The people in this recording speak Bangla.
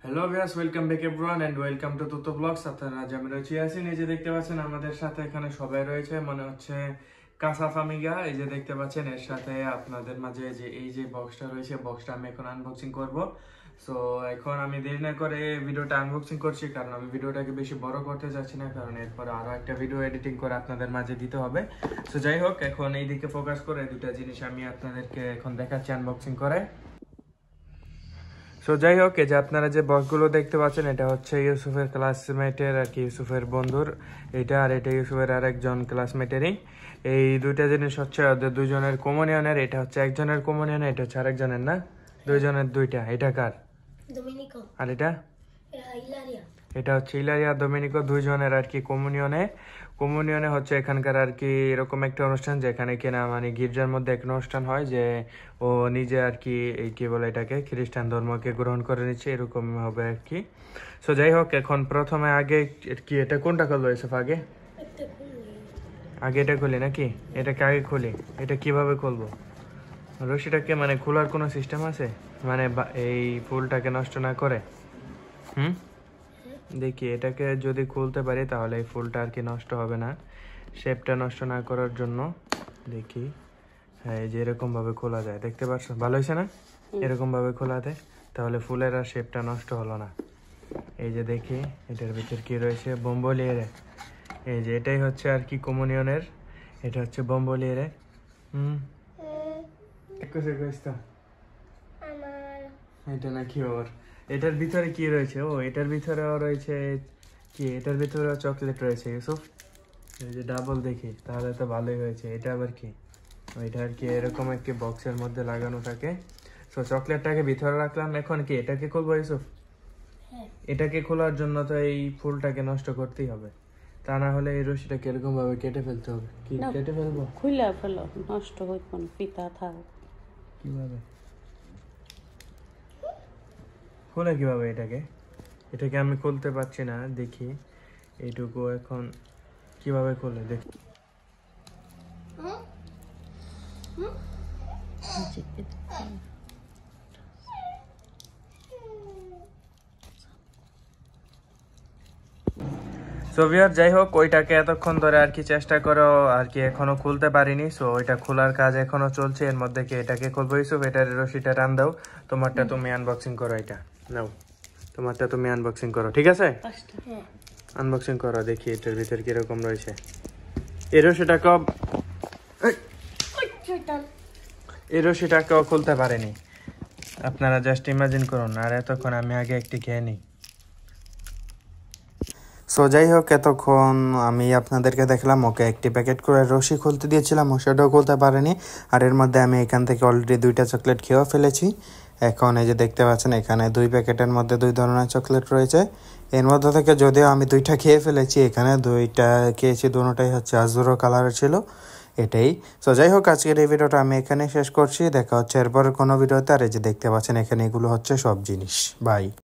Hello viewers, welcome back everyone and welcome to Tuto blogs. আপনারা আজ আমি রয়েছি আছেন, এই যে দেখতে পাচ্ছেন আমাদের সাথে এখানে সবাই রয়েছে, মনে হচ্ছে কাসা ফামিগা। এই যে দেখতে পাচ্ছেন এর সাথে আপনাদের মাঝে যে এই যে বক্সটা রয়েছে, বক্সটা আমি এখন আনবক্সিং করব। সো এখন আমি দেরি না করে ভিডিওটা আনবক্সিং করছি, কারণ আমি ভিডিওটাকে বেশি বড় করতে চাচ্ছি না, কারণ এরপরে আরো একটা ভিডিও এডিটিং করে আপনাদের মাঝে দিতে হবে। সো যাই হোক, এখন এই দিকে ফোকাস করে দুটা জিনিস আমি আপনাদেরকে এখন দেখাচ্ছি আনবক্সিং করে। সো যাই হোক, এই যে আপনারা যে বক্সগুলো দেখতে পাচ্ছেন, এটা হচ্ছে ইউসুফের ক্লাসমেটের আর কি, ইউসুফের বন্ধুর এটা, আর এটা ইউসুফের আরেকজন ক্লাসমেটেরই। এই দুইটা জিনিস হচ্ছে ওদের দুজনের কমনিয়নের। এটা হচ্ছে একজনের কমনিয়ন, এটা হচ্ছে আরেকজনের, না দুইজনের দুইটা। এটা কার? ডোমিনিকো। আর এটা ইলারিয়া। এটা হচ্ছে ইলারিয়া ডোমিনিকো, দুইজনের আর কি কমনিয়নে। কমনিয়নে হচ্ছে এখানকার আর কি এরকম একটা অনুষ্ঠান, যেখানে কিনা মানে গির্জার মধ্যে একটা অনুষ্ঠান হয়, যে ও নিজে আর কি এই কি বলে এটাকে খ্রিস্টান ধর্মকে গ্রহণ করে নিচ্ছে, এরকম হবে আর কি। সো যাই হোক, এখন প্রথমে আগে কি এটা কোনটা করলো এসব আগে আগে এটা খুলি নাকি? এটাকে আগে খুলি। এটা কিভাবে খুলবো? রশিটাকে মানে খোলার কোনো সিস্টেম আছে, মানে এই ফুলটাকে নষ্ট না করে? দেখি, এটাকে যদি খুলতে পারি তাহলে এই ফুলটা আর কি নষ্ট হবে না, শেপটা নষ্ট না করার জন্য। দেখি, হ্যাঁ এই যে এরকম ভাবে খোলা যায়, দেখতে পাচ্ছ? ভালো হয়েছে না? এরকম ভাবে খোলা দেয়, তাহলে ফুলের আর শেপটা নষ্ট হলো না। এই যে দেখি এটার ভিতর কি রয়েছে, বোম্বলিয়ারে। এই যে এটাই হচ্ছে আর কি কমনিয়নের, এটা হচ্ছে বোম্বলিয়ারে। এটা নাকি ওর? এটার ভিতরে কি রয়েছে? ও এটার ভিতরেও রয়েছে কি, এটার ভিতরেও চকলেট রয়েছে ইউসুফ। এই যে ডাবল, দেখি তাহলে তো ভালোই হয়েছে। এটা আবার কি? ওইটা আর কি এরকম একটি বক্সের মধ্যে লাগানো থাকে। সো চকলেটটাকে ভিতরে রাখলাম, এখন কি এটাকে খুলবো ইউসুফ? এটাকে খোলার জন্য তো এই ফুলটাকে নষ্ট করতেই হবে, তা না হলে এই রশিটাকে এরকম ভাবে কেটে ফেলতে হবে। কি কেটে ফেলবো? খুলে ফেলো, নষ্ট হইব না, পিতা থাক। কিভাবে খোলে কিভাবে এটাকে? এটাকে আমি খুলতে পারছি না, দেখি এইটুকু এখন কিভাবে খোলে দেখি। সো ভিউয়ার, যাই হোক, ওইটাকে এতক্ষণ ধরে আর কি চেষ্টা করো আর কি, এখনো খুলতে পারিনি। সো ওইটা খোলার কাজ এখনো চলছে, এর মধ্যে কি এটাকে খুলবো ইউসুফ? এটার রশিটা টান দাও, তোমারটা তুমি আনবক্সিং করো। এটা নাও, তোমারটা তুমি আনবক্সিং করো, ঠিক আছে? আনবক্সিং করো, দেখি এটার ভিতর কিরকম রয়েছে। এই রশিটাকেও খুলতে পারেনি, আপনারা জাস্ট ইমাজিন করুন। আর এতক্ষণ আমি আগে একটি খেয়ে নিই। সো যাই হোক, এতক্ষণ আমি আপনাদেরকে দেখলাম ওকে একটি প্যাকেট করে রশি খুলতে দিয়েছিলাম, ও সেটাও খুলতে পারেনি। আর এর মধ্যে আমি এখান থেকে অলরেডি দুইটা চকলেট খেয়েও ফেলেছি। এখন এই যে দেখতে পাচ্ছেন, এখানে দুই প্যাকেটের মধ্যে দুই ধরনের চকলেট রয়েছে। এর মধ্যে থেকে যদিও আমি দুইটা খেয়ে ফেলেছি, এখানে দুইটা খেয়েছি, দুটোটাই হচ্ছে আজুরো কালারের ছিল, এটাই। সো যাই হোক, আজকের এই ভিডিওটা আমি এখানে শেষ করছি, দেখা হচ্ছে এরপরে কোনো ভিডিওতে। আর এই যে দেখতে পাচ্ছেন এখানে এগুলো হচ্ছে সব জিনিস। বাই।